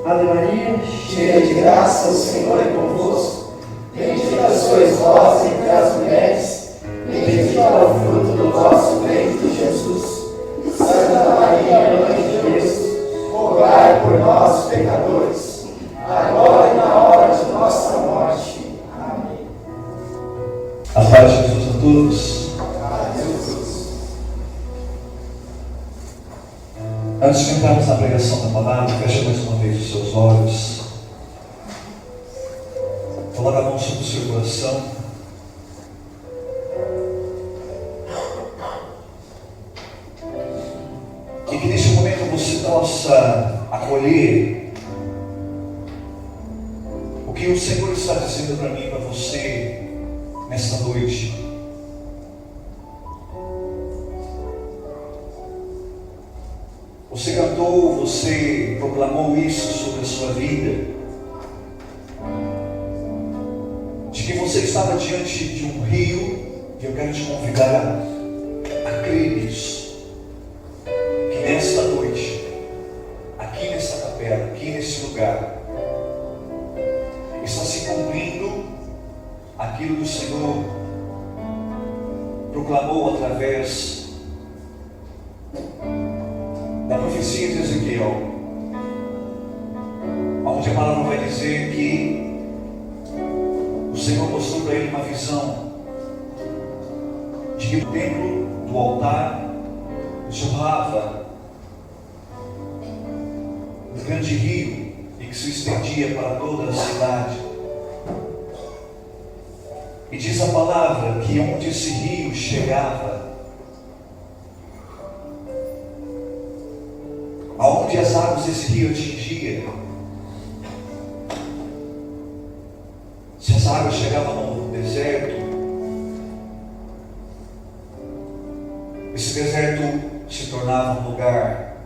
Ave Maria, cheia de graça, o Senhor é convosco. Bendita sois vós entre as mulheres, bendito é o fruto do vosso ventre, Jesus. Santa Maria, Mãe de Deus, rogai por nós, pecadores, agora e na hora de nossa morte. Amém. A paz de Jesus a todos. Antes de entrarmos na pregação da palavra, feche mais uma vez os seus olhos. Coloque a mão sobre o seu coração. E que neste momento você possa acolher o que o Senhor está dizendo para mim e para você nesta noite. Você cantou, você proclamou isso sobre a sua vida, de que você estava diante de um rio, e eu quero te convidar a crer nisso, que nesta noite, aqui nesta capela, aqui nesse lugar, está se cumprindo aquilo que o Senhor proclamou através da profecia de Ezequiel, onde a palavra vai dizer que o Senhor mostrou para ele uma visão de que o templo do altar jorrava um grande rio e que se estendia para toda a cidade. E diz a palavra que onde esse rio chegava, aonde as águas desse rio atingiam, se as águas chegavam no deserto, esse deserto se tornava um lugar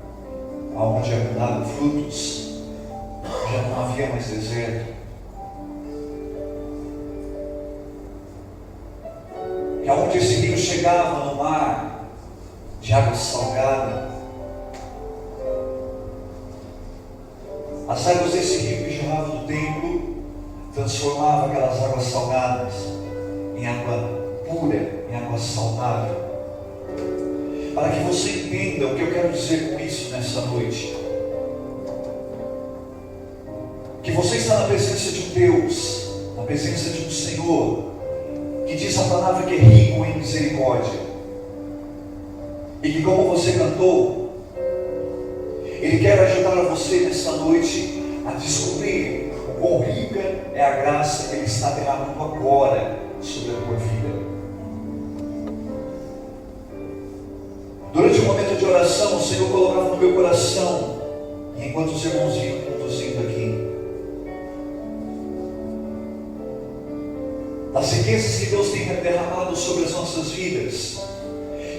onde abundavam frutos, já não havia mais deserto. E aonde esse rio chegava no mar de água salgada, as águas desse rio que jorrava do templo transformavam aquelas águas salgadas em água pura, em água saudável. Para que você entenda o que eu quero dizer com isso nessa noite, que você está na presença de um Deus, na presença de um Senhor, que diz a palavra que é rico em misericórdia, e que, como você cantou, Ele quer ajudar você nesta noite a descobrir o quão rica é a graça que Ele está derramando agora sobre a tua vida. Durante o momento de oração, o Senhor colocava no meu coração, e enquanto os irmãos iam conduzindo aqui, as riquezas que Deus tem derramado sobre as nossas vidas.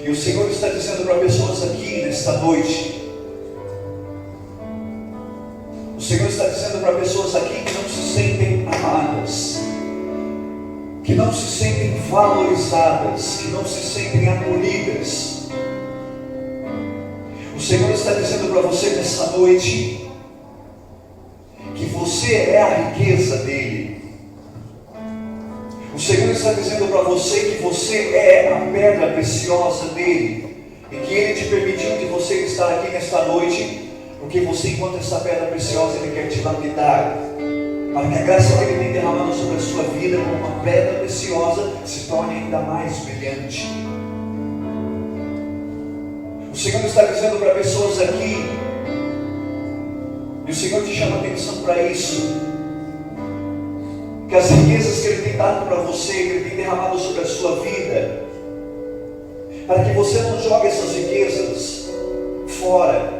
E o Senhor está dizendo para pessoas aqui nesta noite, o Senhor está dizendo para pessoas aqui que não se sentem amadas, que não se sentem valorizadas, que não se sentem acolhidas. O Senhor está dizendo para você nesta noite que você é a riqueza dEle. O Senhor está dizendo para você que você é a pedra preciosa dEle, e que Ele te permitiu de você estar aqui nesta noite, porque você, enquanto essa pedra preciosa, Ele quer te lapidar, para que a graça que Ele tem derramado sobre a sua vida, como uma pedra preciosa, se torne ainda mais brilhante. O Senhor está dizendo para pessoas aqui, e o Senhor te chama a atenção para isso, que as riquezas que Ele tem dado para você, que Ele tem derramado sobre a sua vida, para que você não jogue essas riquezas fora.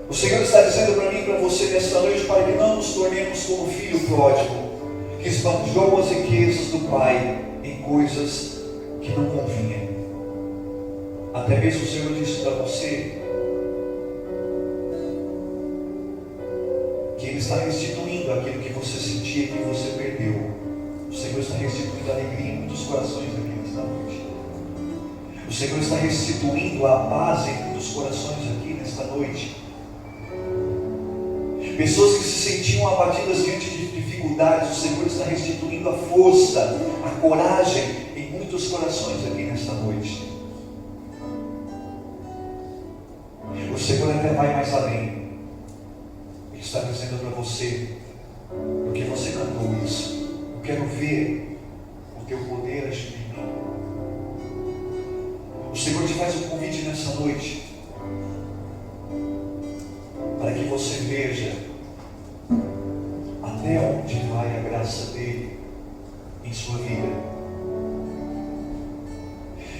O Senhor está dizendo para mim e para você nesta noite, para que não nos tornemos como o filho pródigo, que esbanjou as riquezas do Pai em coisas que não convinham. Até mesmo o Senhor disse para você que Ele está restituindo aquilo que você sentia que você perdeu. O Senhor está restituindo a alegria em muitos corações aqui nesta noite. O Senhor está restituindo a paz em muitos corações aqui nesta noite. Pessoas que se sentiam abatidas diante de dificuldades, o Senhor está restituindo a força, a coragem em muitos corações aqui nesta noite. O Senhor até vai mais além. Ele está dizendo para você, porque você cantou isso, eu quero ver o teu poder agir em mim. O Senhor te faz um convite nessa noite, para que você veja até onde vai a graça dele em sua vida.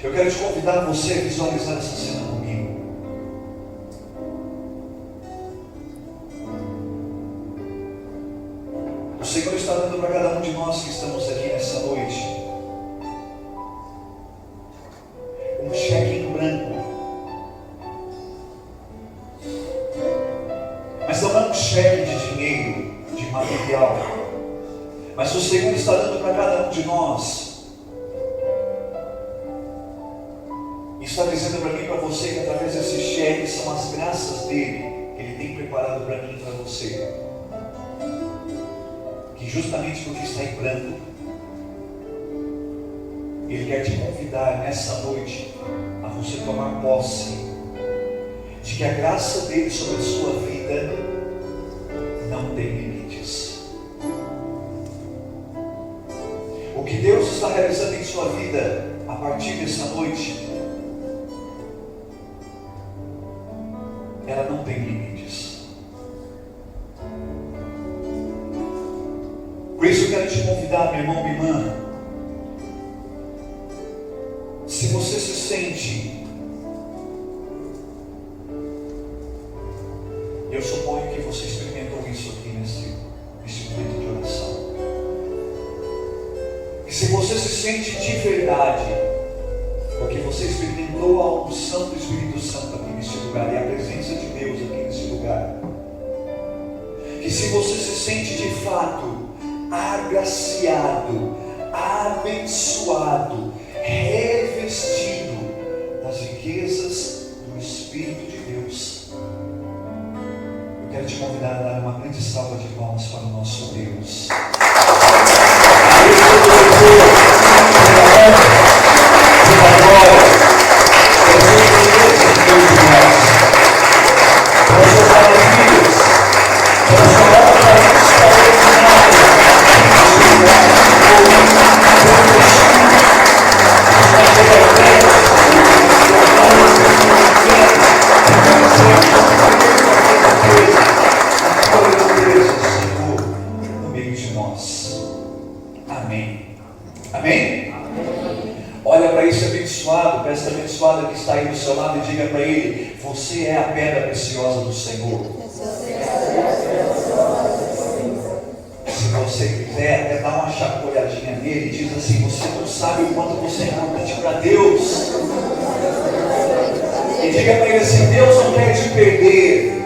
Eu quero te convidar você a visualizar essa cena comigo. O Senhor está dando para cada um de nós que estamos aqui nessa noite um cheque em branco. Mas não é um cheque de dinheiro, de material. Mas o Senhor está dando para cada um de nós. E está dizendo para mim e para você que através desse cheque são as graças dele que ele tem preparado para mim e para você. Que justamente porque está em branco, ele quer te convidar nessa noite a você tomar posse de que a graça dele sobre a sua vida não tem limites. O que Deus está realizando em sua vida a partir dessa noite, ela não tem limites. Por isso eu quero te convidar, meu irmão, minha irmã, se você se sente, eu suponho que você experimentou isso aqui nesse momento de oração. E se você se sente de verdade, porque você experimentou a unção do Espírito Santo aqui nesse lugar, e a presença de Deus aqui nesse lugar, que se você se sente de fato agraciado, abençoado, revestido das riquezas do Espírito de Deus, eu quero te convidar a dar uma grande salva de palmas para o nosso Deus. Que está aí do seu lado e diga para ele: você é a pedra preciosa do Senhor. Se você quiser até dar uma chacoalhadinha nele, diz assim: você não sabe o quanto você é importante para Deus. E diga para ele assim: Deus não quer te perder,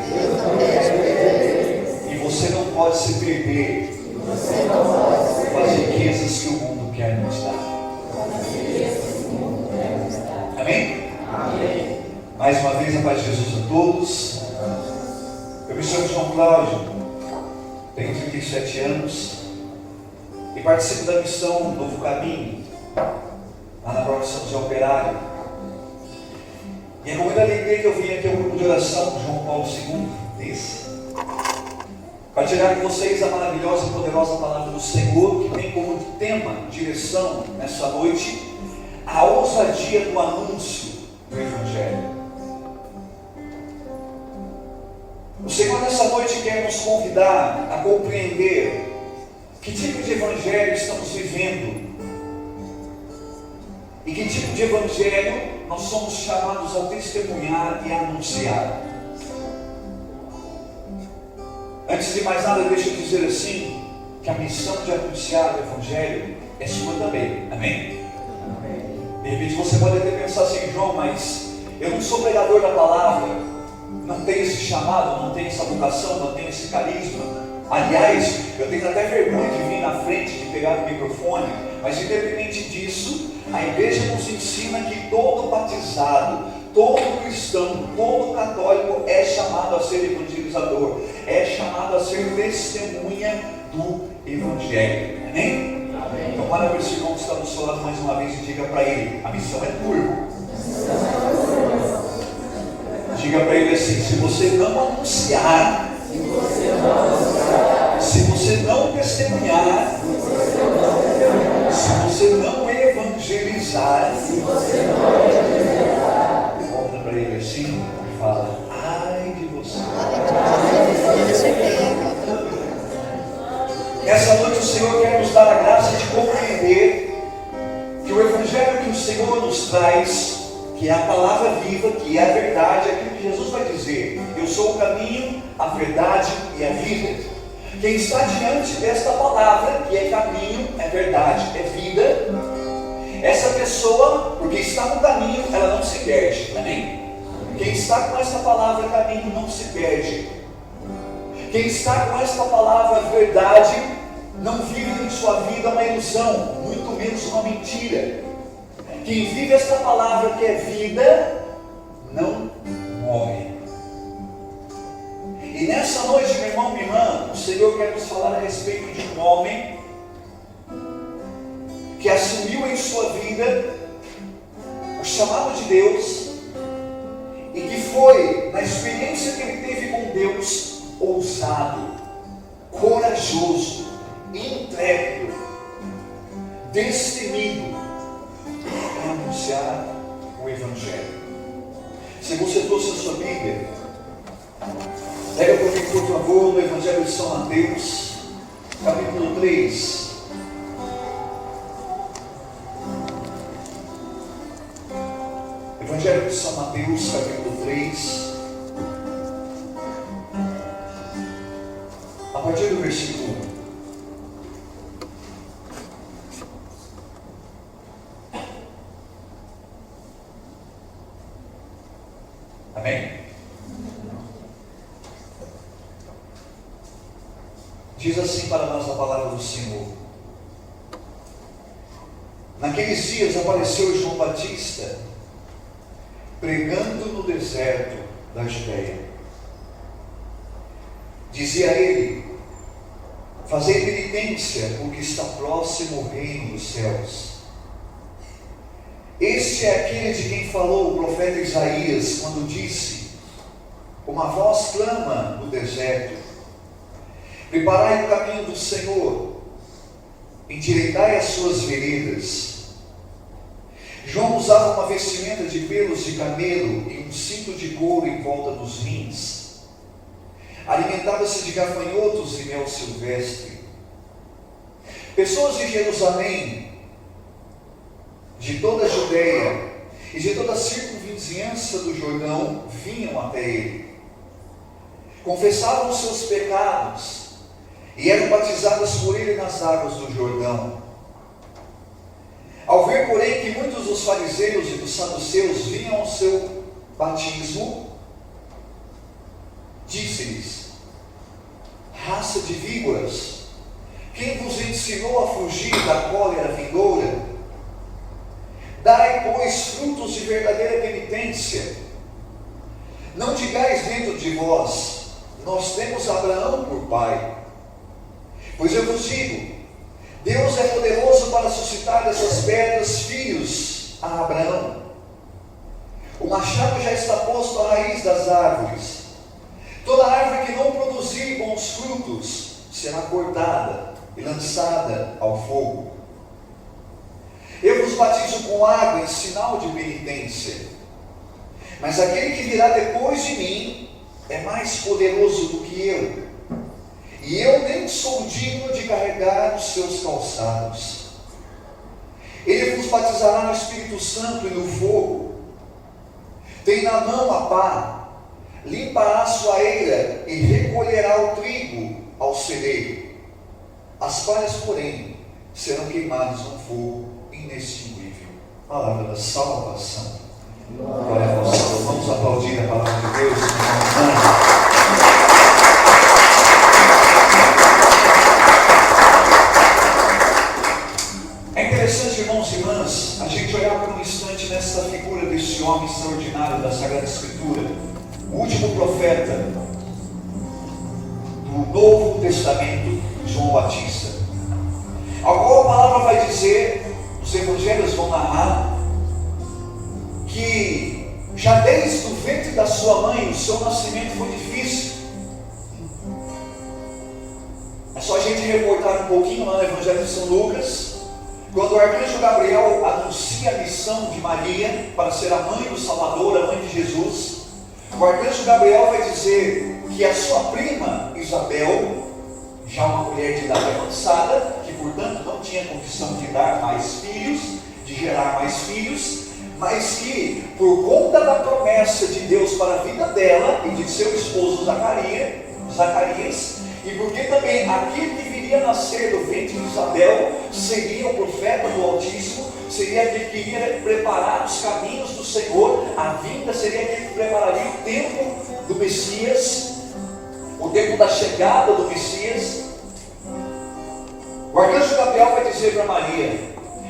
e você não pode se perder com as riquezas que o mundo quer nos dar. Amém? Amém. Mais uma vez, a paz de Jesus a todos. Eu me chamo João Cláudio, tenho 37 anos e participo da missão Novo Caminho, lá na própria São José Operário. E é com muita alegria que eu vim aqui ao grupo de oração João Paulo II, para tirar com vocês a maravilhosa e poderosa palavra do Senhor, que tem como tema, direção, nessa noite, a ousadia do anúncio do Evangelho. O Senhor nessa noite quer nos convidar a compreender que tipo de Evangelho estamos vivendo e que tipo de Evangelho nós somos chamados a testemunhar e a anunciar. Antes de mais nada, deixa eu dizer assim, que a missão de anunciar o Evangelho é sua também. Amém? De repente você pode até pensar assim: João, mas eu não sou pregador da palavra, não tenho esse chamado, não tenho essa vocação, não tenho esse carisma. Aliás, eu tenho até vergonha de vir na frente, de pegar o microfone. Mas independente disso, a igreja nos ensina que todo batizado, todo cristão, todo católico é chamado a ser evangelizador, é chamado a ser ser testemunha do Evangelho. Amém? Amém. Então olha para esse irmão que está do seu lado mais uma vez e diga para ele, a missão é tua, irmão. Diga para ele assim, se você não anunciar, se você não testemunhar, se você não evangelizar, volta para ele assim e fala, ai de você. Nessa noite o Senhor quer nos dar a graça de compreender que o Evangelho que o Senhor nos traz, que é a palavra viva, que é a verdade, é aquilo que Jesus vai dizer, eu sou o caminho, a verdade e a vida. Quem está diante desta palavra, que é caminho, é verdade, é vida, essa pessoa, porque está no caminho, ela não se perde. Amém? Quem está com esta palavra caminho não se perde. Quem está com esta palavra verdade não vive em sua vida uma ilusão, muito menos uma mentira. Quem vive esta palavra que é vida não morre. E nessa noite, meu irmão, minha irmã, o Senhor quer nos falar a respeito de um homem que assumiu em sua vida o chamado de Deus e que foi, na experiência que ele teve com Deus, ousado, corajoso, intrépido, destemido para anunciar o Evangelho. Se você trouxe a sua Bíblia, pega para mim, por favor, no Evangelho de São Mateus, capítulo 3. Evangelho de São Mateus, capítulo 3. A partir do versículo 1. Amém? Diz assim para nós a palavra do Senhor. Naqueles dias apareceu João Batista, pregando no deserto da Judéia. Dizia ele, fazei penitência, porque está próximo o reino dos céus. Este é aquele de quem falou o profeta Isaías, quando disse, uma voz clama no deserto, preparai o caminho do Senhor, endireitai as suas veredas. João usava uma vestimenta de pelos de camelo e um cinto de couro em volta dos rins. Alimentava-se de gafanhotos e mel silvestre. Pessoas de Jerusalém, de toda a Judeia e de toda a circunvizinhança do Jordão vinham até ele. Confessavam os seus pecados e eram batizadas por ele nas águas do Jordão. Ao ver, porém, que muitos dos fariseus e dos saduceus vinham ao seu batismo, disse-lhes, raça de víboras, quem vos ensinou a fugir da cólera vindoura? Dai, pois, frutos de verdadeira penitência. Não digais dentro de vós, nós temos Abraão por pai. Pois eu vos digo, Deus é poderoso para suscitar dessas pedras filhos a Abraão. O machado já está posto à raiz das árvores. Toda árvore que não produzir bons frutos será cortada e lançada ao fogo. Eu vos batizo com água em sinal de penitência. Mas aquele que virá depois de mim é mais poderoso do que eu. E eu nem sou digno de carregar os seus calçados. Ele vos batizará no Espírito Santo e no fogo. Tem na mão a pá, limpará a sua eira e recolherá o trigo ao celeiro. As palhas, porém, serão queimadas no fogo inextinguível. Palavra da salvação. Glória a Deus. Vamos aplaudir a palavra de Deus. É interessante, irmãos e irmãs, a gente olhar por um instante nessa figura desse homem extraordinário da Sagrada Escritura, o último profeta do Novo Batista, ao qual a palavra vai dizer, os evangelhos vão narrar, que já desde o ventre da sua mãe, o seu nascimento foi difícil. É só a gente reportar um pouquinho lá no Evangelho de São Lucas, quando o arcanjo Gabriel anuncia a missão de Maria para ser a mãe do Salvador, a mãe de Jesus. O arcanjo Gabriel vai dizer que a sua prima Isabel, já uma mulher de idade avançada, que portanto não tinha condição de dar mais filhos, de gerar mais filhos, mas que por conta da promessa de Deus para a vida dela e de seu esposo Zacarias, e porque também aquele que viria nascer do ventre de Isabel seria o profeta do Altíssimo, seria aquele que iria preparar os caminhos do Senhor, a vinda seria aquele que prepararia o tempo do Messias, o tempo da chegada do Messias. O arcanjo Gabriel vai dizer para Maria: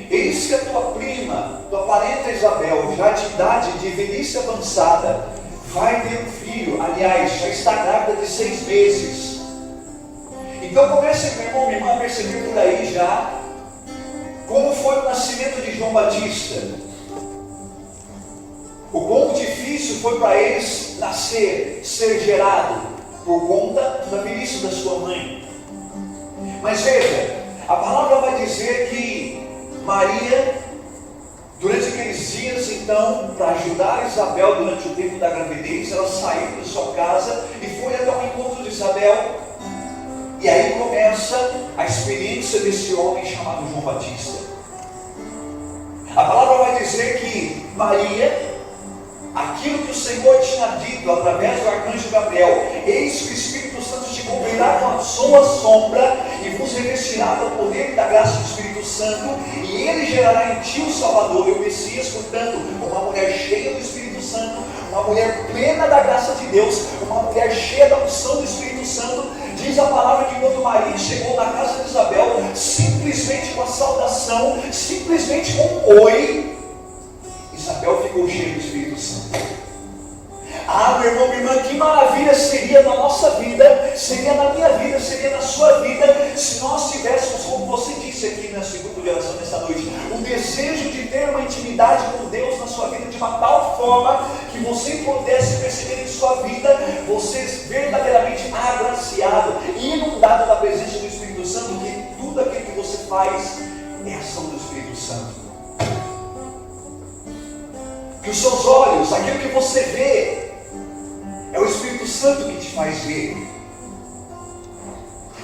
eis que a tua prima, tua parenta Isabel, já de idade, de velhice avançada, vai ter um filho, aliás, já está grávida de 6 meses. Então comece, meu irmão, minha irmã, a perceber por aí já como foi o nascimento de João Batista. O quão difícil foi para eles nascer, ser gerado, por conta da velhice da sua mãe. Mas veja, a palavra vai dizer que Maria, durante aqueles dias, então, para ajudar Isabel durante o tempo da gravidez, ela saiu de sua casa e foi até o encontro de Isabel. E aí começa a experiência desse homem chamado João Batista. A palavra vai dizer que Maria, aquilo que o Senhor tinha dito através do arcanjo Gabriel: eis que o Espírito Santo te cobrirá com a sua sombra e vos revestirá do poder e da graça do Espírito Santo, e ele gerará em ti o Salvador e o Messias. Portanto, uma mulher cheia do Espírito Santo, uma mulher plena da graça de Deus, uma mulher cheia da unção do Espírito Santo. Diz a palavra que quando Maria chegou na casa de Isabel, simplesmente com a saudação, simplesmente com um oi, Isabel ficou cheia do Espírito Santo. Ah, meu irmão, minha irmã, que maravilha seria na nossa vida, seria na minha vida, seria na sua vida, se nós tivéssemos, como você disse aqui nesse grupo de oração nessa noite, o desejo de ter uma intimidade com Deus na sua vida de uma tal forma que você pudesse perceber em sua vida, você verdadeiramente agraciado e inundado da presença do Espírito Santo, que tudo aquilo que você faz é ação do Espírito Santo. Que os seus olhos, aquilo que você vê, é o Espírito Santo que te faz ver.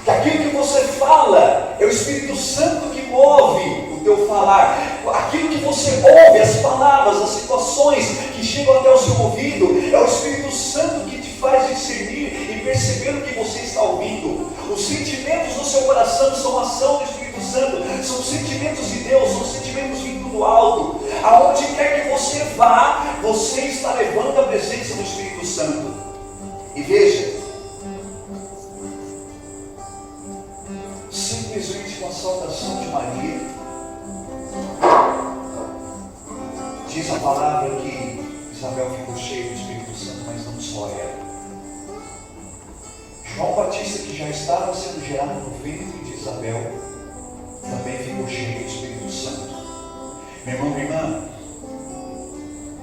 Que aquilo que você fala, é o Espírito Santo que move o teu falar. Aquilo que você ouve, as palavras, as situações que chegam até o seu ouvido, é o Espírito Santo que te faz discernir e perceber o que você está ouvindo. Os sentimentos do seu coração são ação do Espírito Santo, são sentimentos de Deus, são sentimentos vindos do alto. Aonde quer que você vá, você está levando a presença do Espírito Santo. E veja, simplesmente com a saudação de Maria, diz a palavra que Isabel ficou cheia do Espírito Santo, mas não só ela. João Batista, que já estava sendo gerado no ventre de Isabel, também ficou cheio do Espírito Santo. Meu irmão, minha irmã,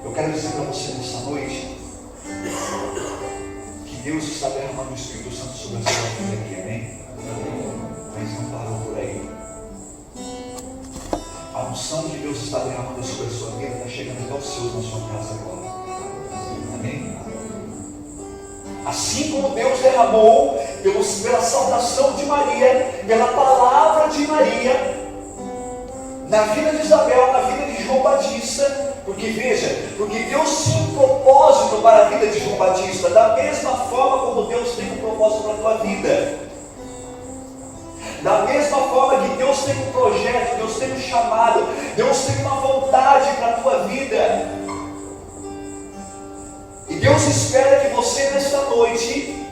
eu quero dizer para você nessa noite que Deus está derramando o Espírito Santo sobre a sua vida aqui, amém? Mas não parou por aí. A unção de Deus está derramando sobre a sua vida, está chegando até os seus na sua casa agora, amém? Assim como Deus derramou pela saudação de Maria, pela palavra de Maria, na vida de Isabel, na vida de João Batista, porque veja, porque Deus tinha um propósito para a vida de João Batista, da mesma forma como Deus tem um propósito para a tua vida, da mesma forma que Deus tem um projeto, Deus tem um chamado, Deus tem uma vontade para a tua vida. E Deus espera que você nesta noite,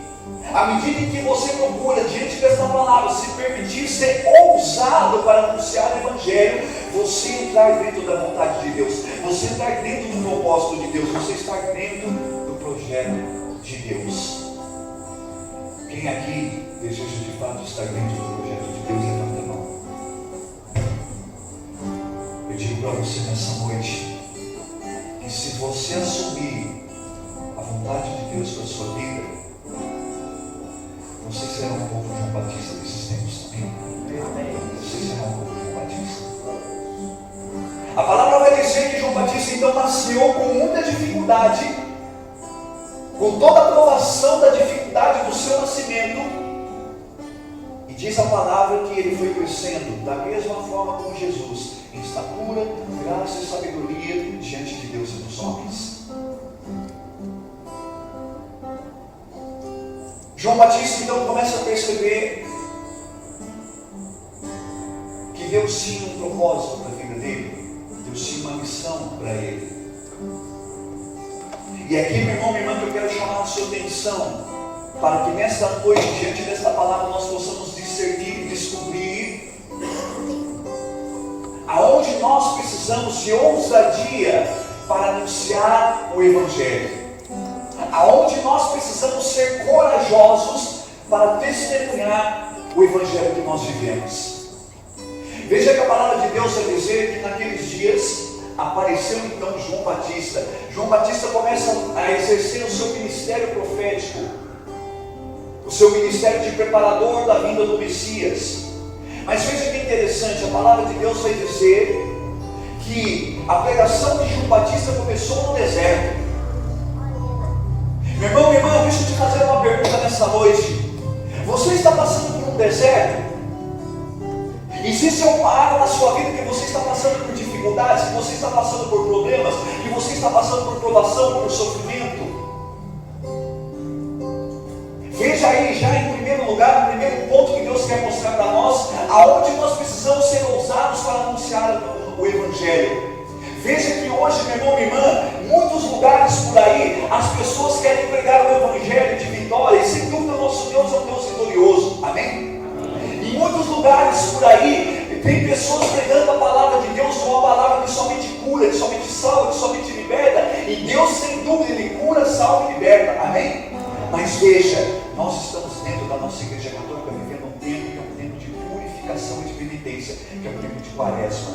à medida em que você procura diante desta palavra se permitir ser ousado para anunciar o Evangelho, você entrar dentro da vontade de Deus, você entrar dentro do propósito de Deus, você estar dentro do projeto de Deus. Quem aqui deseja de fato estar dentro do projeto de Deus para você nessa noite que se você assumir a vontade de Deus para a sua vida, você será um povo João Batista desses tempos também. Você será um povo João Batista. A palavra vai dizer que João Batista então nasceu com muita dificuldade, com toda a provação da dificuldade do seu nascimento. E diz a palavra que ele foi crescendo da mesma forma como Jesus, em estatura, graça e sabedoria diante de Deus e dos homens. João Batista então começa a perceber que Deus tinha um propósito para a vida dele, Deus tinha uma missão para ele. E aqui, meu irmão, minha irmã, que eu quero chamar a sua atenção, para que nesta noite, diante desta palavra, nós possamos discernir e descobrir aonde nós precisamos de ousadia para anunciar o Evangelho. Aonde nós precisamos ser corajosos para testemunhar o Evangelho que nós vivemos. Veja que a palavra de Deus vai dizer que naqueles dias apareceu então João Batista. João Batista começa a exercer o seu ministério profético, o seu ministério de preparador da vinda do Messias. Mas veja que interessante, a palavra de Deus vai dizer que a pregação de João Batista começou no deserto. Meu irmão, minha irmã, deixa eu te fazer uma pergunta nessa noite. Você está passando por um deserto? Existe alguma área na sua vida que você está passando por dificuldades, que você está passando por problemas, que você está passando por provação, por sofrimento? Veja aí, já em primeiro lugar, o primeiro ponto que Deus quer mostrar para nós, aonde nós precisamos ser ousados para anunciar o Evangelho. Veja que hoje, meu irmão, minha irmã, em muitos lugares por aí, as pessoas querem pregar o Evangelho de vitória, e sem dúvida o nosso Deus é um Deus vitorioso, amém? Em muitos lugares por aí, tem pessoas pregando a palavra de Deus como uma palavra que somente cura, que somente salva, que somente liberta, e Deus sem dúvida, Ele cura, salva e liberta, amém? Mas veja, nós estamos dentro da nossa igreja católica vivendo um tempo que é um tempo de purificação e de penitência, que é um tempo de quaresma.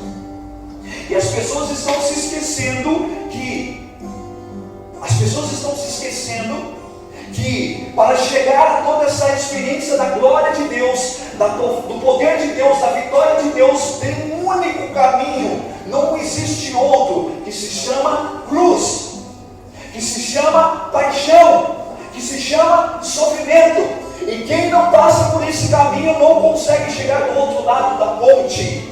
E as pessoas estão se esquecendo que para chegar a toda essa experiência da glória de Deus, do poder de Deus, da vitória de Deus, tem um único caminho, não existe outro, que se chama cruz, que se chama paixão, que se chama sofrimento. E quem não passa por esse caminho não consegue chegar do outro lado da ponte.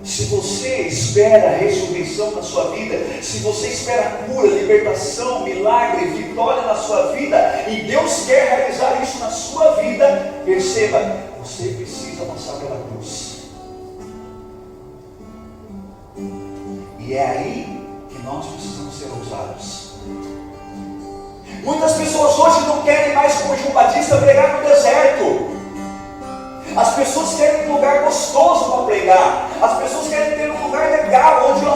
Se você espera a ressurreição na sua vida, se você espera cura, libertação, milagre, vitória na sua vida, e Deus quer realizar isso na sua vida, perceba, você precisa passar pela cruz. E é aí que nós precisamos ser ousados. Muitas pessoas hoje não querem mais, como João Batista, pregar no deserto. As pessoas querem um lugar gostoso para pregar. As pessoas querem ter um lugar legal, onde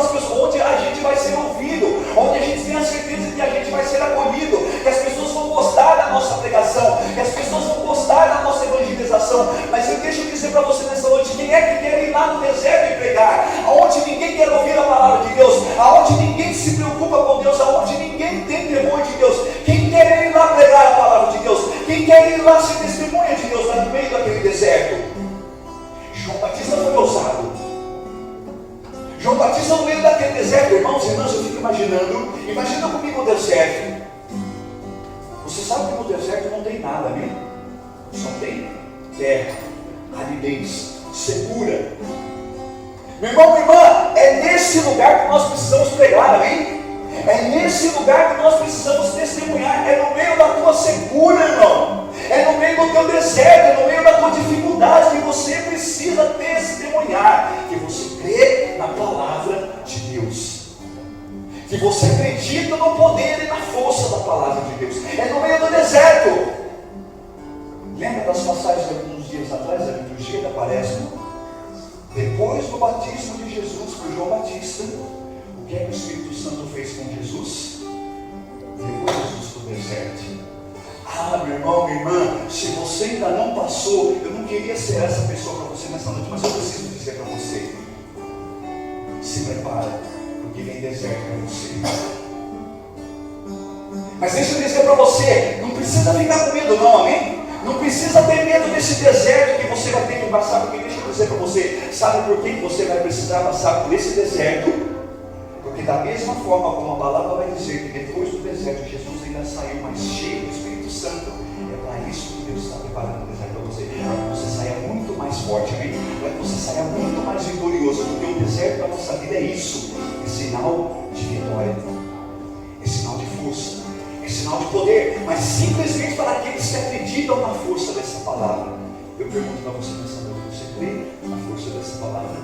a gente vai ser ouvido, onde a gente tem a certeza que a gente vai ser acolhido, que as pessoas vão gostar da nossa pregação, que as pessoas vão gostar da nossa evangelização. Mas deixa eu dizer para você nessa noite, quem é que quer ir lá no deserto e pregar? Aonde ninguém quer ouvir a palavra de Deus, aonde ninguém se preocupa com Deus, aonde ninguém tem temor de Deus. Quem quer ir lá pregar a palavra de Deus? Quem quer ir lá ser testemunha de Deus lá no meio daquele deserto? João Batista foi ousado. João Batista no meio daquele deserto, irmãos e irmãs, eu fico imaginando, imagina comigo o deserto. Você sabe que no deserto não tem nada, né? Só tem terra, aridez, secura. Meu irmão, minha irmã, é nesse lugar que nós precisamos pregar, amém? É nesse lugar que nós precisamos testemunhar. É no meio da tua secura, irmão. É no meio do teu deserto, é no meio da tua dificuldade que você precisa testemunhar que você crê na palavra de Deus, que você acredita no poder e na força da palavra de Deus. É no meio do deserto. Lembra das passagens de alguns dias atrás, da liturgia da Quaresma? Depois do batismo de Jesus por João Batista, o que é que o Espírito Santo fez com Jesus? Levou Jesus para o deserto. Ah, meu irmão, minha irmã, se você ainda não passou, eu não queria ser essa pessoa para você nessa noite, mas eu preciso dizer para você: se prepara, porque vem deserto para você. Mas deixa eu dizer para você, não precisa ficar com medo não, amém? Não precisa ter medo desse deserto que você vai ter que passar, porque deixa eu dizer para você, sabe por que você vai precisar passar por esse deserto? Porque da mesma forma como a palavra vai dizer que depois do deserto Jesus ainda saiu mais cheio do Espírito Santo, é para isso que Deus está preparando o deserto para você, para que você saia muito mais forte, amém? Para que você saia muito mais vitorioso, porque o deserto da nossa vida é isso, é sinal de vitória, é sinal de força, é sinal de poder, mas simplesmente para aqueles que acreditam na força dessa palavra. Eu pergunto para você nessa noite, você crê na força dessa palavra?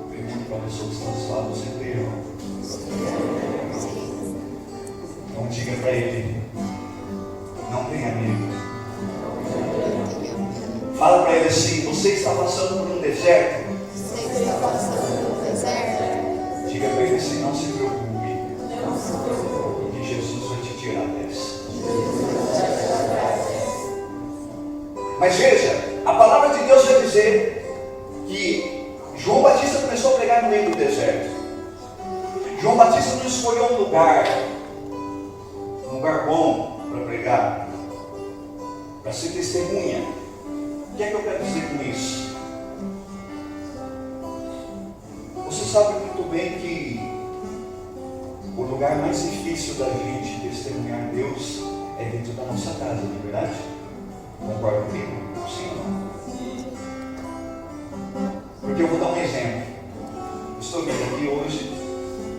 Pergunto para a pessoa que está do seu lado, você crê, irmão? Então diga para ele, não tenha medo. Fala para ele assim, você está passando por um deserto? Você está passando por um deserto? Diga para ele assim, não se preocupe, que Jesus vai te tirar dessa. Mas veja, a palavra de Deus vai dizer que João Batista começou a pregar no meio do deserto. João Batista não escolheu um lugar bom para pregar, para ser testemunha. O que é que eu quero dizer com isso? Você sabe muito bem que o lugar mais difícil da gente testemunhar Deus é dentro da nossa casa, não é verdade? Concorda comigo? Sim ou não? Porque eu vou dar um exemplo. Eu estou vindo aqui hoje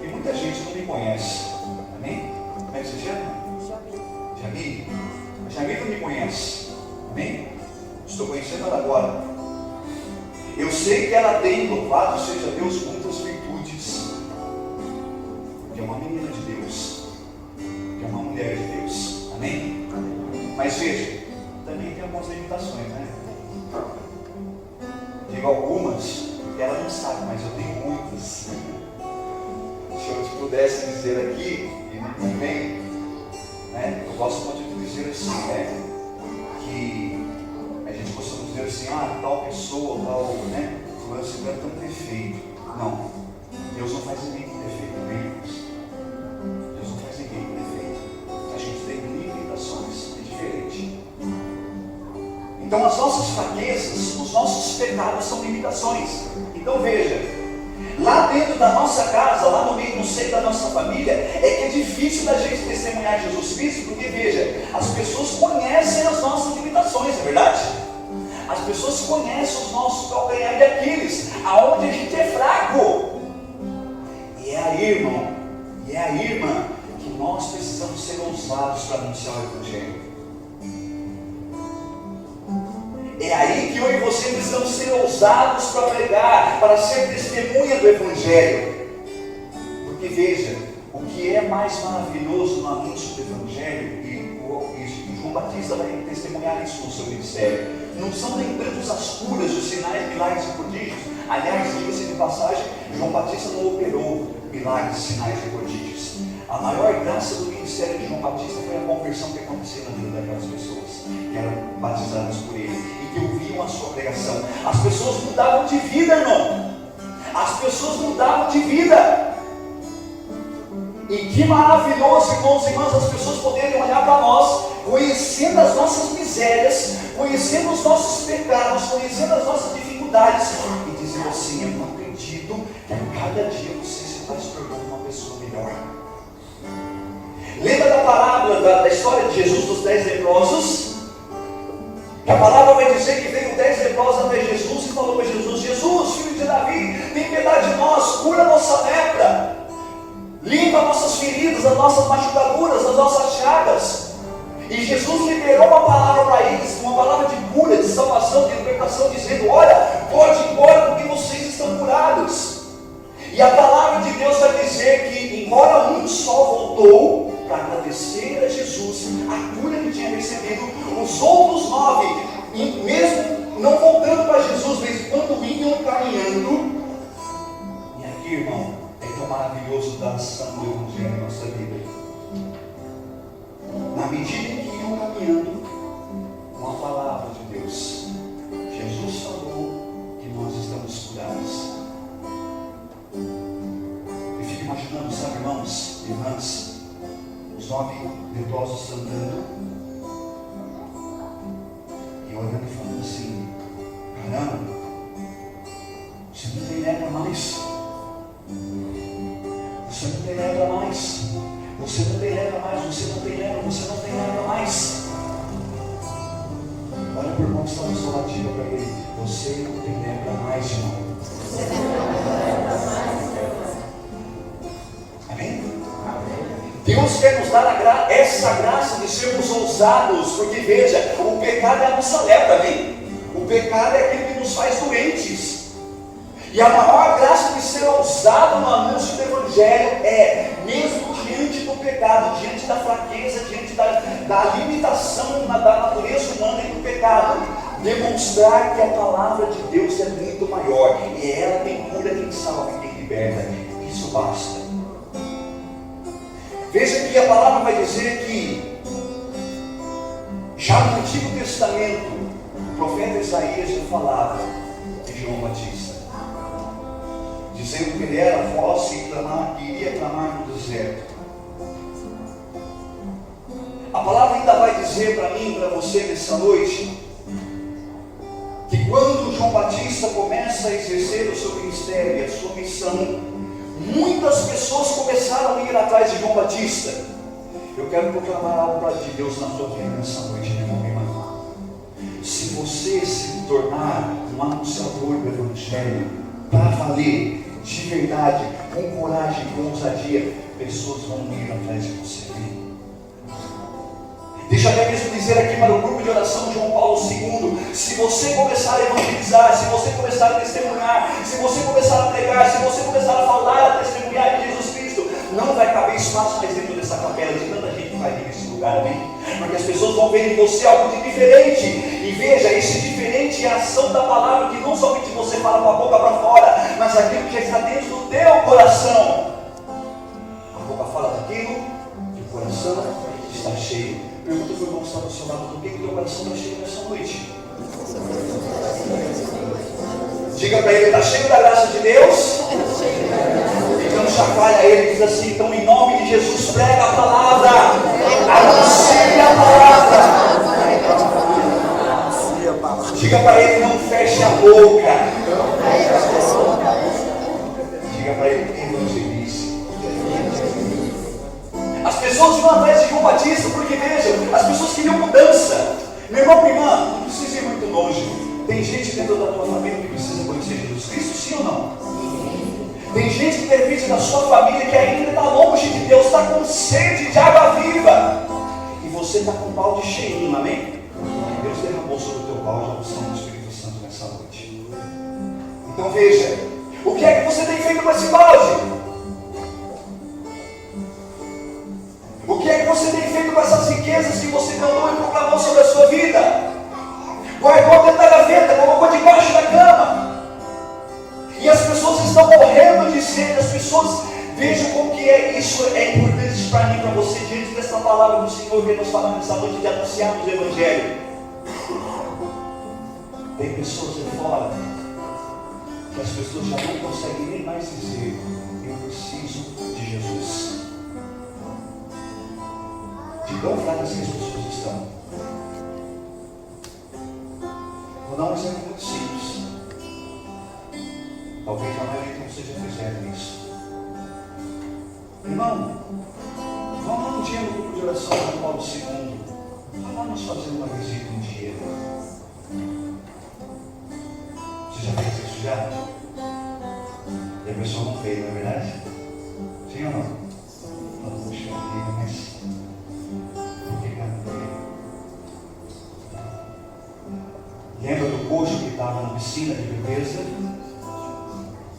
e muita gente não me conhece. Amém? Como é que você chama? Jamile. A Jamile não me conhece. Amém? Estou conhecendo ela agora. Eu sei que ela tem, louvado seja Deus, muitas virtudes. Que é uma menina de Deus. Que é uma mulher de Deus. Amém? Mas veja, também tem algumas limitações, né? Digo algumas, que ela não sabe, mas eu tenho muitas. Se eu te pudesse dizer aqui, e não convém, né? Eu gosto muito de dizer assim, né? Que a gente costuma dizer assim, tal pessoa, tal, né? Fulano se é tão perfeito. Não, Deus não faz ninguém com defeito, amém? Deus não faz ninguém com defeito. A gente tem limitações, é diferente. Então as nossas fraquezas, os nossos pecados são limitações. Então veja, lá dentro da nossa casa, lá no meio, no seio da nossa família, é que é difícil da gente testemunhar Jesus Cristo, porque veja, as pessoas conhecem as nossas limitações, não é verdade? As pessoas conhecem os nossos calcanhares de Aquiles, aonde a gente é fraco. E é aí, irmão, e é aí, irmã, que nós precisamos ser ousados para anunciar o Evangelho. É aí que eu e você precisamos ser ousados para pregar, para ser testemunha do Evangelho. Porque veja, o que é mais maravilhoso no anúncio do Evangelho, e João Batista vai testemunhar isso no seu ministério, não são nem tantos as curas, os sinais, milagres e prodígios. Aliás, diga-se de passagem, João Batista não operou milagres, sinais e prodígios. A maior graça do ministério de João Batista foi a conversão que aconteceu na vida daquelas pessoas que eram batizadas por ele e que ouviam a sua pregação. As pessoas mudavam de vida, irmão. As pessoas mudavam de vida. E que maravilhoso, irmãos e irmãs, as pessoas poderem olhar para nós, conhecendo as nossas misérias, conhecendo os nossos pecados, conhecendo as nossas dificuldades, e dizer assim: eu não acredito que a cada dia você se vai se tornando uma pessoa melhor. Lembra da parábola, da história de Jesus dos 10 leprosos? Que a palavra vai dizer que veio 10 leprosos até Jesus e falou para Jesus: Jesus, filho de Davi, tem piedade de nós, cura a nossa lepra, limpa nossas feridas, as nossas machucaduras, as nossas chagas. E Jesus liberou uma palavra para eles, uma palavra de cura, de salvação, de libertação, dizendo: olha, pode ir embora porque vocês estão curados. E a palavra de Deus vai dizer que, embora um só voltou para agradecer a Jesus a cura que tinha recebido, os outros 9, mesmo não voltando para Jesus, mas quando vinham caminhando. E aqui, irmão, é tão maravilhoso da ação do Evangelho em nossa vida. Na medida em que iam caminhando com a palavra de Deus, Jesus falou que nós estamos curados. olhando e olhando e falando assim: caramba, você não tem lepra mais. Você não tem lepra mais. Você não tem lepra mais. Você não tem lepra. Você não tem lepra mais. Olha para o irmão que está no seu lado, diga para ele: você não tem lepra mais, irmão. Amém? Deus quer nos dar essa graça de sermos ousados, porque veja, o pecado é a nossa lepra, amém? O pecado é aquilo que nos faz doentes. E a maior graça de ser ousado no anúncio do Evangelho é, mesmo diante do pecado, diante da fraqueza, diante da limitação da natureza humana e do pecado, demonstrar que a palavra de Deus é muito maior, e ela tem cura, quem salva e quem liberta. Isso basta. Veja que a palavra vai dizer que já no Antigo Testamento o profeta Isaías já falava de João Batista, dizendo que ele era a voz que iria clamar no deserto. A palavra ainda vai dizer para mim, para você nessa noite, que quando João Batista começa a exercer o seu ministério e a sua missão, muitas pessoas começaram a ir atrás de João Batista. Eu quero proclamar algo de Deus na sua vida nessa noite, meu irmão e irmã. Se você se tornar um anunciador do Evangelho, para valer, de verdade, com coragem, com ousadia, pessoas vão ir atrás de você. Deixa eu até mesmo dizer aqui para o grupo de oração João Paulo II, se você começar a evangelizar, se você começar a testemunhar, se você começar a pregar, se você começar a falar, a testemunhar de Jesus Cristo, não vai caber espaço mais dentro dessa capela de tanta gente que vai vir nesse lugar, amém? Porque as pessoas vão ver em você algo de diferente. E veja, esse diferente é a ação da palavra, que não somente você fala com a boca para fora, mas aquilo que já está dentro do teu coração. A boca fala daquilo que o coração está cheio. Pergunta para o irmão que está do seu lado: por que o teu coração está cheio nessa noite? Diga para ele: está cheio da graça de Deus? Então chacoalha ele e diz assim: então em nome de Jesus, prega a palavra, anuncie a palavra. Diga para ele: não feche a boca. Diga para ele: evangelize. As pessoas iam atrás de João Batista porque, vejam, as pessoas queriam mudança. Meu irmão, minha irmã, não precisa ir muito longe. Tem gente dentro da tua família que precisa conhecer Jesus Cristo, sim ou não? Tem gente que depende da sua família que ainda está longe de Deus, está com sede de água viva. E você está com o balde cheinho, amém? Deus derramou sobre o teu balde a unção do Espírito Santo nessa noite. Então veja, o que é que você tem feito com esse balde? O que é que você tem feito com essas riquezas que você cantou e proclamou sobre a sua vida? Guardou dentro da gaveta, colocou debaixo da cama. E as pessoas estão morrendo de sede. As pessoas, vejam como que isso é importante para mim, para você, diante dessa palavra do Senhor que nós falamos nessa noite de anunciarmos o Evangelho. Tem pessoas aí fora que as pessoas já não conseguem nem mais dizer: eu preciso de Jesus. De tão fracas que as pessoas estão. Vou dar um exemplo muito simples. Talvez a maioria de vocês já fizeram isso. Irmão, vamos lá um dia no grupo de oração João Paulo II. Vamos fazer uma visita um dia. Você já fez isso já? E a pessoa não fez, não é verdade? Sim ou não? Não, puxa vida, mas... Lembra do coxo que estava na piscina de beleza?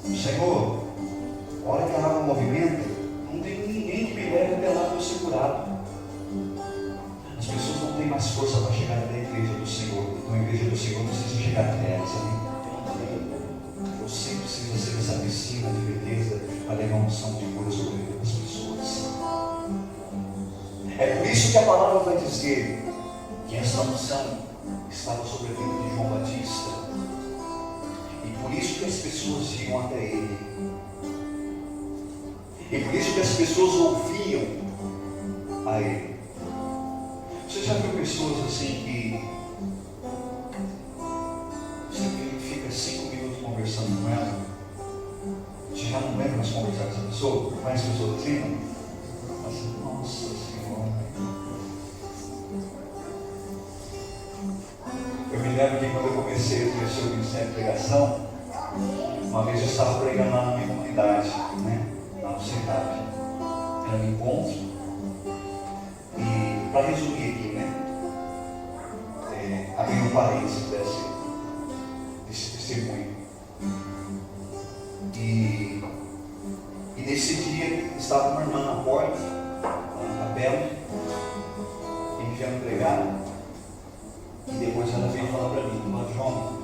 Senhor, a hora que a água movimenta, não tem ninguém que me leve até lá para eu ser curado. As pessoas não têm mais força para chegar até a igreja do Senhor. Então a igreja do Senhor precisa chegar até elas. Você precisa ser essa piscina de beleza para levar uma unção de cura sobre a vida das pessoas. É por isso que a palavra vai dizer que essa unção estava sobre a vida de João Batista, e por isso que as pessoas iam até ele, e por isso que as pessoas ouviam a ele. Você já viu pessoas assim que você fica 5 minutos conversando com ela, você já não lembra mais conversar com essa pessoa? Conhece pessoas assim? Assim, nossa Senhora. Eu me lembro que quando eu comecei a exercer o ministério de pregação, uma vez eu estava pregando lá na minha comunidade, né? Lá no CETAP. Era um encontro. E, para resumir aqui, né? Abrir um parênteses desse testemunho. E nesse dia estava uma irmã na porta, lá na capela, e me vieram pregar. E depois ela veio falar para mim, João,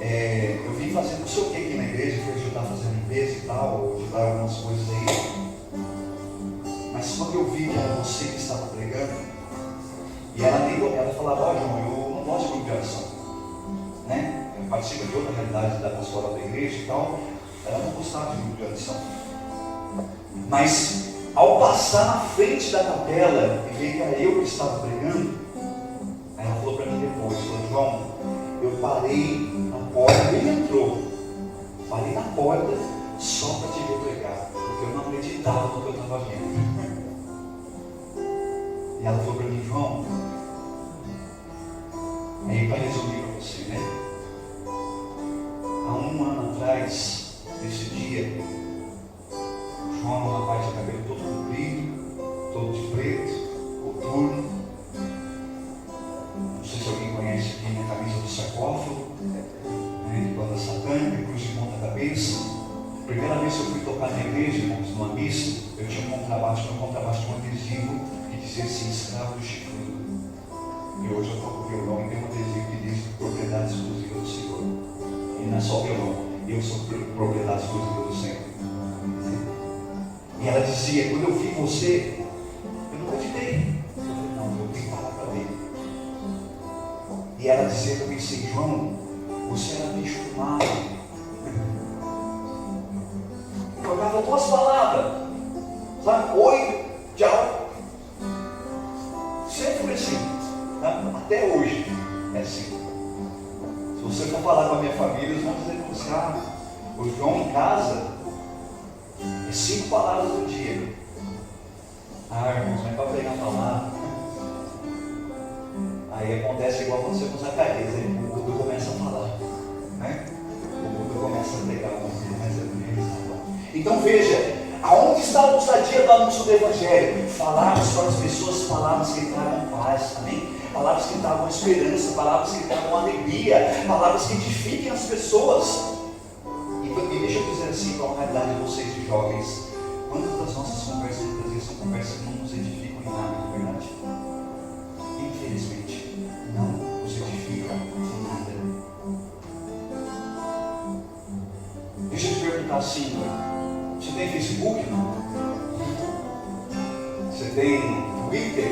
eu vim fazer não sei o que aqui na igreja, foi ajudar a fazer a limpeza e tal, ajudar algumas coisas aí. Mas quando eu vi que era você que estava pregando, e ela falava, João, eu não gosto de grupo de oração, né? Eu participo de outra realidade da pastoral da igreja e tal, ela não gostava de grupo de oração. Mas ao passar na frente da capela e ver que era eu que estava pregando, aí ela falou para mim depois, João, eu parei na porta, ele entrou, parei na porta só para te ver pregar, porque eu não acreditava no que eu estava vendo. E ela falou para mim, João, aí para resumir para você, né? Há 1 ano atrás, nesse dia, o João era um rapaz de cabelo todo comprido, todo de preto, coturno. Não sei se alguém conhece aqui minha camisa do sarcófago, né, de banda satânica, cruz de ponta cabeça. Primeira vez que eu fui tocar na igreja, irmãos, numa missa, eu tinha um contrabaixo tinha um adesivo que dizia assim, escravo do chifrudo. E hoje eu toco violão e tem um adesivo que diz propriedade exclusiva do Senhor. E não é só violão, eu sou propriedade exclusiva do Senhor. E ela dizia, quando eu vi você, eu não acreditei. Eu falei, não, eu tenho que parar para ver. E ela dizia para mim assim, João, você era bicho do mar. Eu jogava 2 palavras, sabe? Oi, tchau. Sempre foi assim, tá? Até hoje é assim. Se você for falar com a minha família, eles vão dizer para você, o João em casa é 5 palavras do dia. Irmãos, não é para pregar a palavra. Aí acontece igual aconteceu com Zacarias, aí o mundo começa a falar, né? O mundo começa a pregar, o mundo começa a falar. Então veja, aonde está a ousadia do anúncio do Evangelho? Falarmos para as pessoas palavras que tragam paz, amém? Palavras que tragam esperança, palavras que tragam alegria, palavras que edifiquem as pessoas. E deixa eu dizer assim, para a realidade de vocês de jovens, quantas das nossas conversas muitas vezes são conversas que não nos edificam em nada, não é verdade? Infelizmente, não nos edificam em nada. Deixa eu te perguntar assim, você tem Facebook? Não? Você tem Twitter?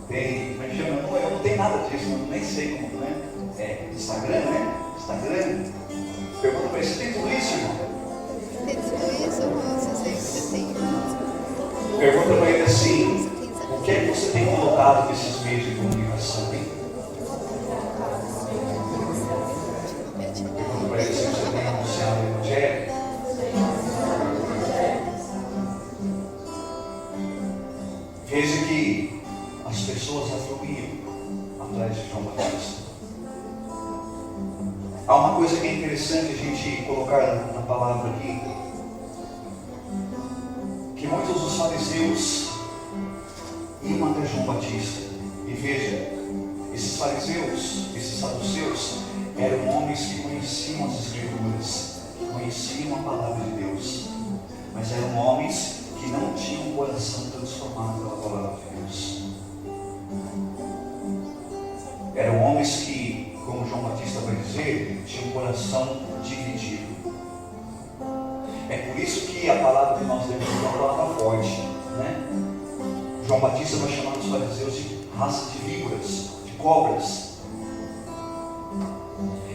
Tem, como é que chama? Não, eu não tenho nada disso, nem sei como, né? Instagram, né? Instagram. Pergunta para ele, você tem tudo isso, irmão? Tem tudo isso, você sempre tem. Pergunta para ele assim, o que é que você tem colocado nesses meios de comunicação, hein? Pergunta para ele se você tem anunciado o Evangelho. Veja que as pessoas afluíam atrás de João Batista. Há uma coisa que é interessante a gente colocar na palavra aqui, que muitos dos fariseus iam até João Batista. E veja, esses fariseus, esses saduceus, eram homens que conheciam as Escrituras, que conheciam a palavra de Deus, mas eram homens que não tinham o coração transformado pela palavra de Deus. Eram homens que, como João Batista vai dizer, tinham um coração dividido. É por isso que a palavra que nós lemos é uma palavra forte, né? João Batista vai chamar os fariseus de raça de víboras, de cobras.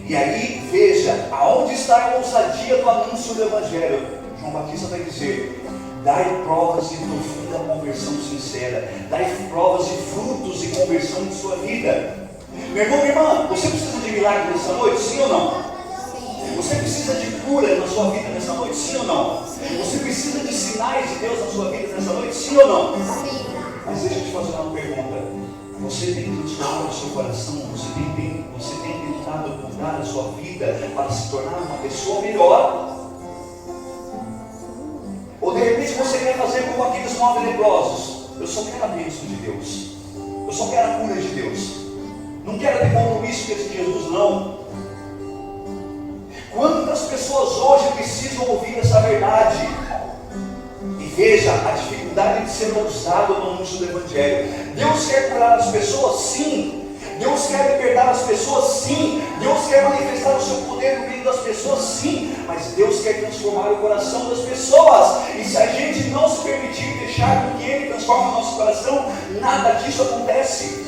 E aí, veja, aonde está a ousadia do anúncio do Evangelho? João Batista vai dizer, Dai provas de profunda conversão sincera. Dai provas de frutos de conversão em sua vida. Meu irmão, minha irmã, você precisa de milagre nessa noite? Sim ou não? Sim. Você precisa de cura na sua vida nessa noite? Sim ou não? Você precisa de sinais de Deus na sua vida nessa noite? Sim ou não? Sim. Mas deixa eu te fazer uma pergunta. Você tem transformado o seu coração? Você tem tentado mudar a sua vida para se tornar uma pessoa melhor? Ou de repente você quer fazer como aqueles 9 leprosos? Eu só quero a bênção de Deus. Eu só quero a cura de Deus. Não quero ter compromisso com esse Jesus, não. Quantas pessoas hoje precisam ouvir essa verdade? E veja a dificuldade de ser ousado no anúncio do Evangelho. Deus quer curar as pessoas? Sim. Deus quer libertar as pessoas? Sim. Deus quer manifestar o seu poder no meio das pessoas? Sim. Mas Deus quer transformar o coração das pessoas. E se a gente não se permitir deixar com que Ele transforme o nosso coração, nada disso acontece.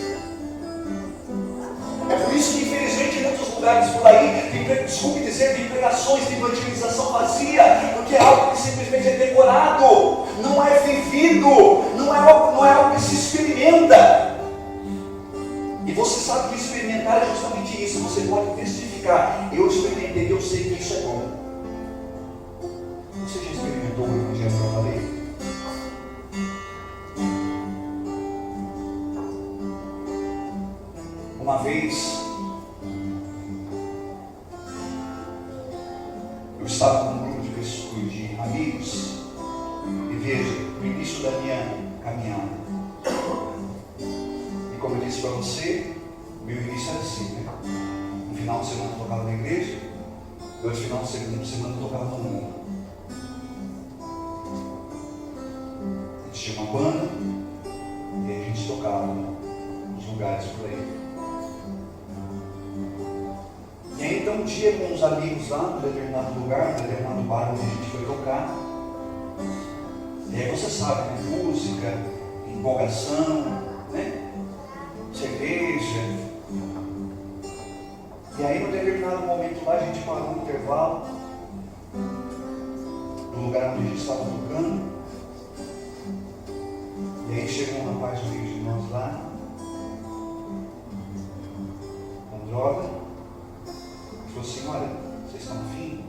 É por isso que, infelizmente, em muitos lugares por aí, desculpe dizer, tem pregações de evangelização vazia, porque é algo que simplesmente é decorado, não é vivido, não é algo que se experimenta. E você sabe que experimentar é justamente isso. Você pode testificar: eu experimentei, eu sei que isso é bom. Você já experimentou o Evangelho que eu falei? Uma vez eu estava com um grupo de pessoas, de amigos, e veja, no início da minha caminhada, e como eu disse para você, o meu início era assim, né? No final de semana eu tocava na igreja, no outro final de semana eu tocava no mundo. A gente tinha uma banda, e a gente tocava nos lugares por aí. E aí então um dia com uns amigos lá, num determinado lugar, num determinado bar onde a gente foi tocar. E aí você sabe, né? Música, empolgação, né? Cerveja. E aí num determinado momento lá a gente parou no intervalo, no lugar onde a gente estava tocando. E aí chegou um rapaz no meio de nós lá, com droga. Falou assim: olha, vocês estão afim?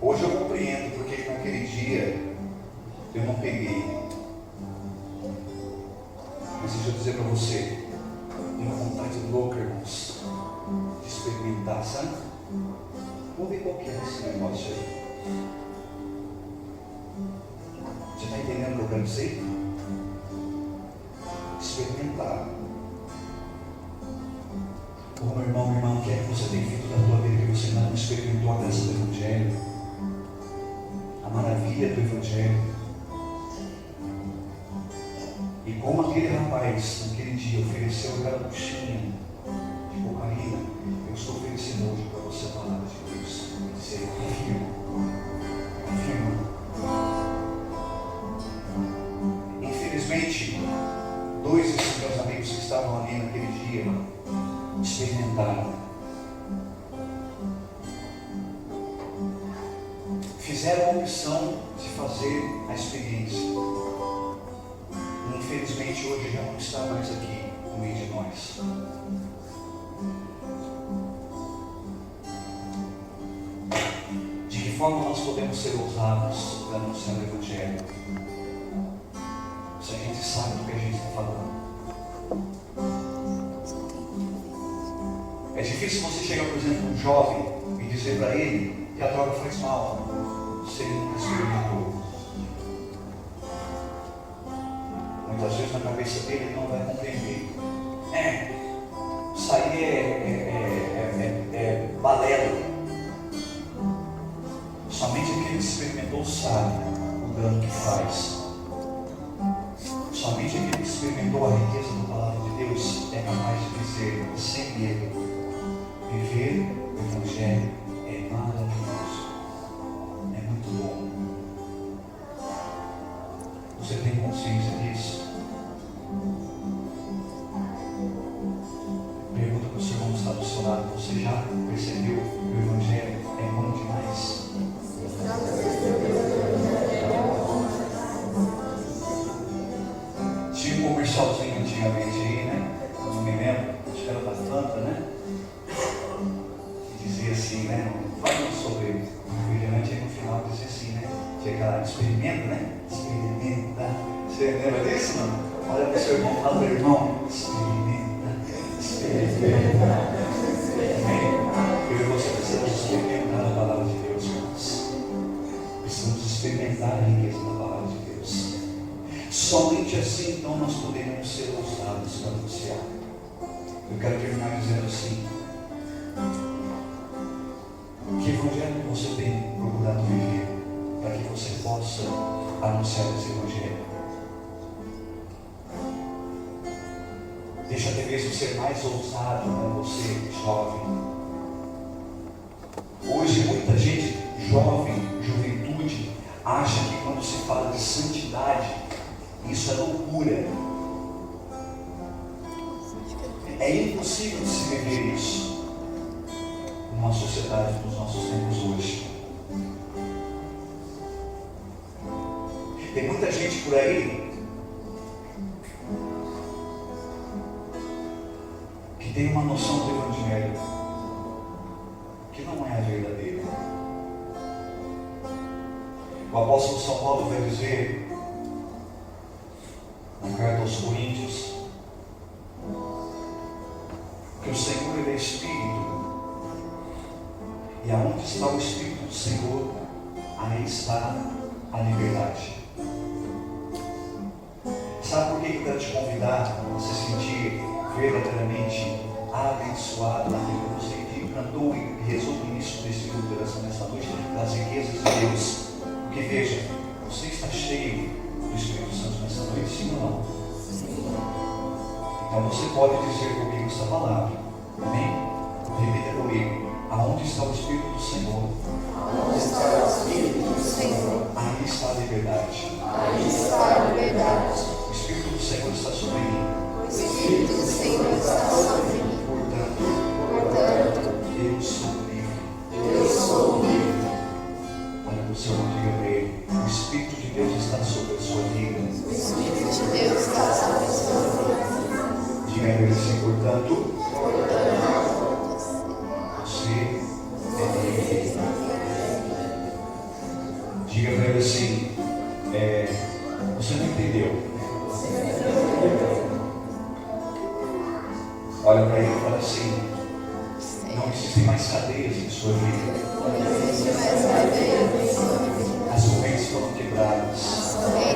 Hoje eu compreendo porque naquele dia eu não peguei. Mas deixa eu dizer para você, uma vontade louca, irmãos, de experimentar, sabe? Vamos ver qual que é esse negócio aí. Você está entendendo o que eu quero dizer? Experimentar. Oh, meu irmão, minha irmã, o que é que você tem feito da tua vida que você ainda não experimentou a graça do Evangelho? A maravilha do Evangelho. E como aquele rapaz, naquele dia, ofereceu aquela buchinha de cocaína, eu estou oferecendo hoje para você a palavra de Deus. Dizer: confirma. Infelizmente, 2 desses meus amigos que estavam ali naquele dia experimentaram, fizeram a opção de fazer a experiência. E infelizmente hoje já não está mais aqui no meio de nós. De que forma nós podemos ser ousados para anunciar o Evangelho se a gente sabe do que a gente está falando? É difícil você chegar, por exemplo, um jovem e dizer para ele que a droga faz mal, se ele nunca experimentou. Muitas vezes na cabeça dele ele não vai compreender. Isso aí é balela. Somente aquele que experimentou sabe o dano que faz. Somente aquele que experimentou a riqueza da palavra de Deus é capaz de dizer sem medo: viver o Evangelho é maravilhoso, é muito bom. Você tem consciência disso? Pergunta para o seu irmão que está do seu lado: você já percebeu que o Evangelho é bom demais? comercialzinho antigamente aí, né? Não me lembro, acho que era da Fanta, né? Que dizia assim, né? Falando sobre refrigerante, aí no final dizia assim, né? Tinha aquela experimenta, né? Experimenta. Você lembra disso, não? Olha para o seu irmão, fala para o irmão, experimenta, experimenta. Eu e você precisamos experimentar a palavra de Deus, irmãos. Precisamos experimentar a riqueza da palavra de Deus. Somente assim, então, nós poderemos ser ousados para anunciar. Eu quero terminar dizendo assim: que evangelho você tem procurado viver para que você possa anunciar esse evangelho? Deixa até mesmo ser mais ousado com você, jovem. Hoje muita gente, jovem, juventude, acha que quando se fala de santidade, isso é loucura. É impossível de se viver isso numa sociedade dos nossos tempos hoje. Tem muita gente por aí que tem uma noção do evangelho que não é a verdadeira. O apóstolo São Paulo vai dizer na carta aos Coríntios que o Senhor, Ele é Espírito, e aonde está o Espírito do Senhor, aí está a liberdade. Sabe por que eu quero te convidar a se sentir verdadeiramente abençoado naquilo que você cantou e rezou no início desse culto de oração nessa noite, das riquezas de Deus? Porque veja, você está cheio do Espírito Santo nessa noite, sim ou não? Sim. Então você pode dizer comigo essa palavra, amém? Repita comigo: aonde está o Espírito do Senhor? Onde está o Espírito do Senhor? Aí está a liberdade. Aí está a liberdade. O Espírito do Senhor está sobre mim. O Espírito do Senhor está sobre mim. Portanto, eu sou livre. Eu sou livre. Olha para o seu irmão, diga para ele: o Espírito de Deus está sobre a sua vida. O Espírito de Deus está sobre a sua vida. Diga para ele assim: portanto, você é livre. Diga para ele assim: você não entendeu. Olha para ele e fala assim: não existem mais cadeias em sua vida. Não existe mais cadeia em sua vida. As correntes foram quebradas. As correntes